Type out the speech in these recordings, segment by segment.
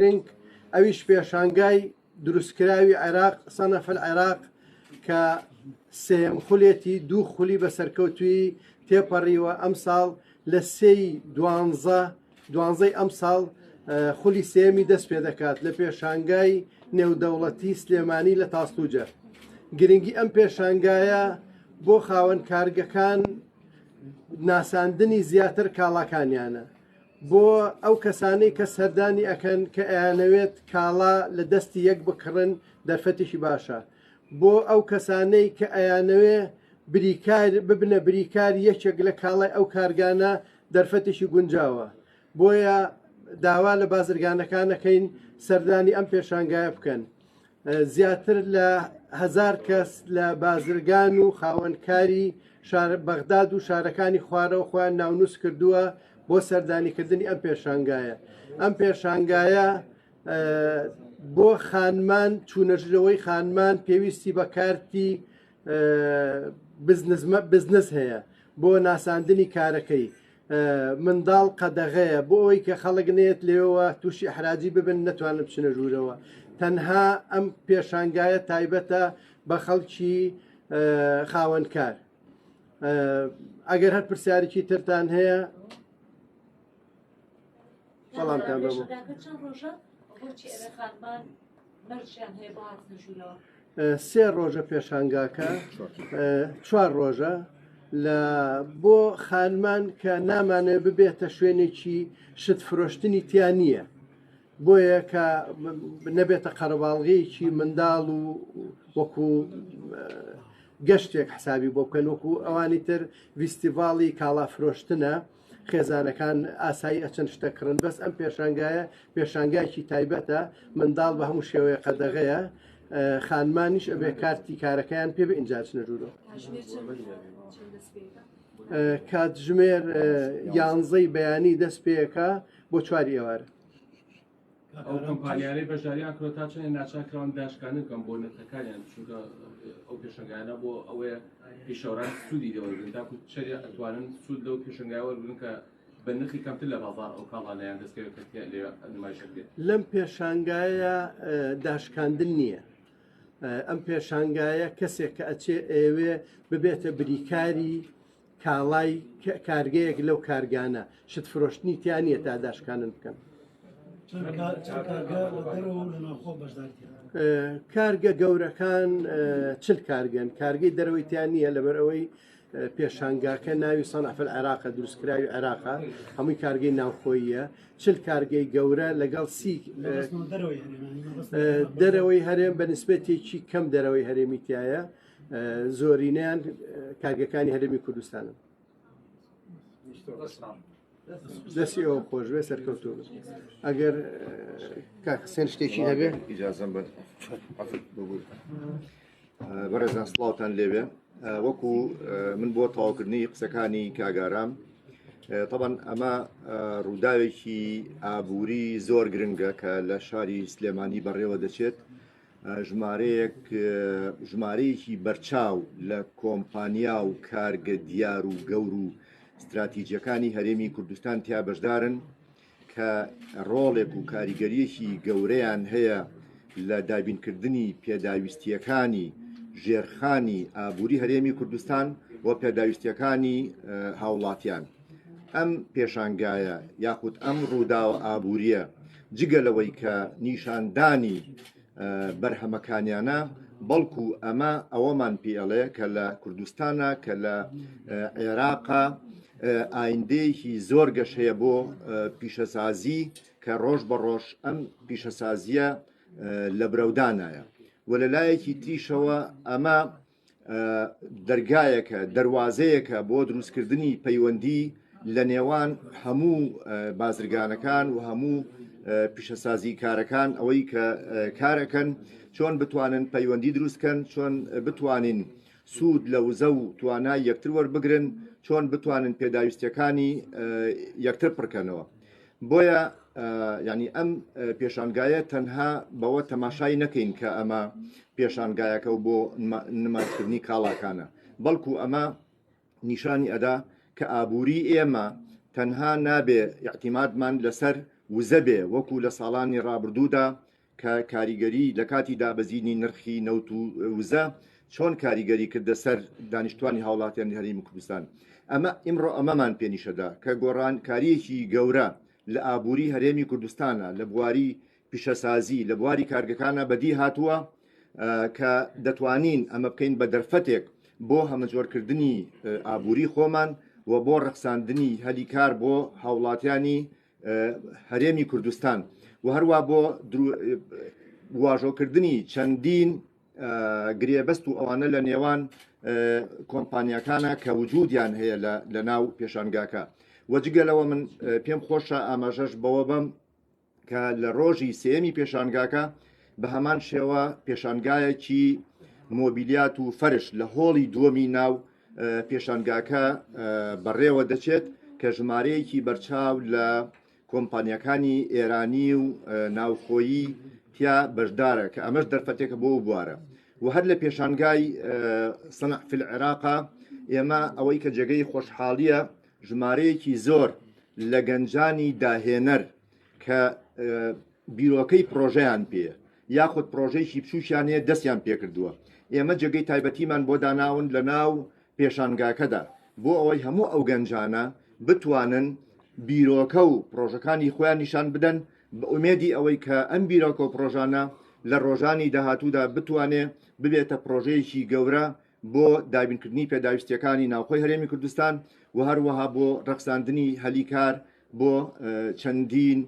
گرنگ ئەویش پێشانگای دروستکراوی عێراق سەنەف العێراق کە سێم خولێتی دوو خولی بەسەرکەوتوی تێپەڕیوە ئەم ساڵ لە سێی دوانزەی ئەم ساڵ خولی سێمی دەست پێ دەکات لە پێشانگای نێودەوڵەتی سلێمانی لە تاستوجە. گرنگی ئەم پێشانگایە بۆ خاوەن کارگەکان ناساندنی زیاتر کاڵاکانیانە، بۆ ئەو کەسانەی کە سەردانی ئەکەن کە ئەیانەوێت کاڵا لە دەستی یەک بکڕن دەرفەتێکی باشە، بۆ ئەو کەسانەی کە ئەیانەوێ ببنە بریکار یەکێک لە کاڵای ئەو کارگانە دەرفەتێکی گونجاوە. بۆیە داوا لە بازرگانەکانەکەین سەردانی ئەم پێشانگایە بکەن. زیاتر لە 1000 کەس لە بازرگان و خاوەنکاری بەغداد و شارەکانی خوارەوە خۆیان ناونووس کردووە بۆ سەردانیکردنی ئەم پێشانگایە. ئەم پێشانگایە بۆ خانمان چوونەژرەوەی خانمان پێویستی بە کارتی بزنس هەیە بۆ ناساندنی کارەکەی. منداڵ قەدەغەیە بۆ ئەوەی کە خەڵک نێت لێەوە تووشی حراجی ببن نەتوانن بچنە ژوورەوە. تەنها ئەم پێشانگایە تایبەتە بە خەڵکی خاوەنکار. ئەگەر هەر پرسیارێکی ترتان هەیە بەڵامتان ببوو. سێ ڕۆژە پێشانگاکە 4 ڕۆژە بۆ خانمان کە نامانێت ببێتە شوێنێکی شت فرۆشتنی تیان نییە، بۆیە کە نەبێتە قەرەباڵغەیەکی منداڵ و وەکو گەشتێک حسابی بۆ بکەن، وەکو ئەوانی تر ڤیستیڤاڵی کاڵا فرۆشتنە خێزانەکان ئاسایی ئەچەند شتەکڕن. بەس ئەم پێشانگایە پێشانگایکی تایبەتە، منداڵ بە هەموو شێوەیە قەدەغەیە، خانمانیش ئەبێ کارتی کارەکەیان پێ بە ئینجا چنە ژوورەوە. کاتژمێر 11ی بەیانی دەست پێەکە بۆ 4 ئێوارە. ئەو کۆمپانیانەی بەشداریان کرۆ تا چەند ناچارکراون داشکانن کەم بۆ نرخەکانیان، چونکە ئەو پێشنگایانە بۆ ئەوەیە پیشەوەران سوودی دەوەرگن تاکو چەری ئەتوانن سوود لەو پێشنگای وەرگن کە بە نرخی کەمتر لە بازار ئەو کاڵانەیان دەستکەوێت کە لێ نمایشە بێت. لەم پێشانگایە داشکاندن نییە. ئەم پێشانگایە کەسێک کە ئەچێ ئێوێ ببێتە بریکاری کاڵای کارگەیەک لەو کارگانە شت فرۆشتنی تیانە تا داشکانن بکەن. کارگە گەورەکان 40 کارگەن، کارگەی دەرەوەی تیان نیە لەبەر ئەوەی پێشانگاکە ناوی سەنەف العێراق دروستکراوی عێراقا، هەمووی کارگەی ناوخۆییە. 40 کارگەی گەورە لەگەڵ دەرەوەی هەرێم بە نسبەتێکی کەم دەرەوەی هەرێمی تایە، زۆرینیان کارگەکانی هەرێمی کوردستانن. دەستی ئەوە خۆشوێ سەرکەوتوو. ئەگەر کاکسێن شتێکی هەبێ ئیجازەم بەڕێزان سڵاوتان لێوێ. وەکو من بۆ تەواوکردنی قسەکانی کاگارام، طبعاً ئەمە ڕووداوێکی ئابووری زۆر گرنگە کە لە شاری سلێمانی بەڕێوە دەچێت. ژمارەیەکی بەرچاو لە کۆمپانیا و کارگە دیار و گەور و استراتیجیەکانی هەرێمی کوردستان تیا بەشدارن کە ڕۆڵێک و کاریگەریەکی گەورەیان هەیە لە دابینکردنی پێداویستیەکانی ژێرخانی ئابووری هەرێمی کوردستان بۆ پێداویستیەکانی هاوڵاتیان. ئەم پێشانگایە یاخود ئەم ڕووداوە ئابووریە جگەلەوەی کە نیشاندانی بەرهەمەکانیانە، بەڵکو ئەمە ئەوەمان پێڵێ کە لە کوردستانە کە لە عێراقا ئایندەیەکی زۆر گەش هەیە بۆ پیشەسازی کە ڕۆژ بە ڕۆژ ئەم پیشەسازیە لە برەودانایە و لەلایەکی تریشەوە ئەمە دەرگایەکە دەواازەیەکە بۆ دروستکردنی پەیوەندی لە نێوان هەموو بازرگانەکان و هەموو پیشەسازی کارەکان، ئەوەی کە کارەکەن چۆن بتوانن پەیوەندی دروستکەن، چۆن بتوانین سوود لە وزە و توانای یەکتر وەربگرن، چۆن بتوانن پێداویستیەکانی یەکتر پڕکەنەوە. بۆیە ینی ئەم پێشانگایە تەنها بەوە تەماشای نەکەین کە ئەمە پێشانگایەکە و بۆ نمایشکردنی کاڵاکانە، بەڵکو ئەمە نیشانی ئەدا کە ئابووری ئێمە تەنها نابێ اعتیمادمان لەسەر وزە بێ وەکو لە ساڵانی ڕابردوودا کە کاریگەری لە کاتی دابەزینی نرخی نەوت و وزە چۆن کاریگەری کردە سەر دانیشتوانی هاوڵاتیانی هەرێمی کوردستان. ئەمە ئیمڕۆ ئەمەمان پێنیشەدا کە گۆڕانکاریەکی گەورە لە ئابووری هەرێمی کوردستانە لە بواری پیشەسازی لە بواری کارگەکانە بەدی هاتووە کە دەتوانین ئەمە بکەین بە دەرفەتێک بۆ هەمەجۆرکردنی ئابووری خۆمان و بۆ ڕەخساندنی هەلی کار بۆ هاوڵاتیانی هەرێمی کوردستان و هەروە بۆ واژۆکردنی چەندین گرێبەست و ئەوانە لە نێوان کۆمپانیەکانە کە وجودیان هەیە لە ناو پێشانگاکە. وەجگەلەوە من پێم خۆشە ئاماژەش بەوە بم کە لە ڕۆژی سێمی پێشانگاکە بە هەمان شێوە پێشانگایەکی مۆبیلیات و فەرش لە هۆڵی دووەمی ناو پێشانگاکە بەڕێوە دەچێت کە ژمارەیەکی بەرچاو لە کۆمپانیەکانی ئێرانی و ناوخۆیی تیا بەشدارە کە ئەمەش دەرفەتێکە بۆ بوارە و هەر لە پێشانگای سەنع فی العێراقا ئێمە ئەوەی کە جێگەی خۆشحاڵیە ژمارەیەکی زۆر لە گەنجانی داهێنەر کە بیرۆکەی پرۆژەیان پێ یاخود پرۆژەیەکی بچووشیانەیە دەستیان پێکردووە ئێمە جێگەی تایبەتیمان بۆ داناون لە ناو پێشانگاکەدا بۆ ئەوەی هەموو ئەو گەنجانە بتوانن بیرۆکە و پرۆژەکانی خۆیان نیشان بدەن بە ئومێدی ئەوەی کە ئەم بیرۆکە و پرۆژانە لە ڕۆژانی داهاتوودا بتوانێ ببێتە پرۆژەیەکی گەورە بۆ دابینکردنی پێداویستیەکانی ناوخۆی هەرێمی کوردستان و هەروەها بۆ ڕەخساندنی هەلی کار بۆ چەندین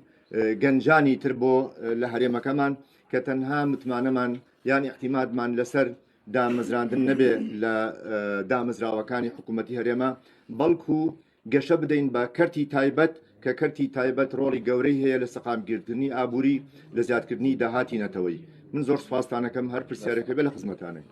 گەنجانی تر بۆ لە هەرێمەکەمان کە تەنها متمانەمان یان احتیمادمان لەسەر دامەزراندن نەبێ لە دامەزراوەکانی حکوومەتی هەرێمە بەڵکو گەشە بدەین بە کەرتی تایبەت کە کەرتی تایبەت ڕۆڵی گەورەی هەیە لە سەقامگیرتنی ئابووری لە زیادکردنی داهاتی نەتەوەی. من زۆر سوپاسدانەکەم هەر پرسیارێکە بێ لە خزمەتانێک.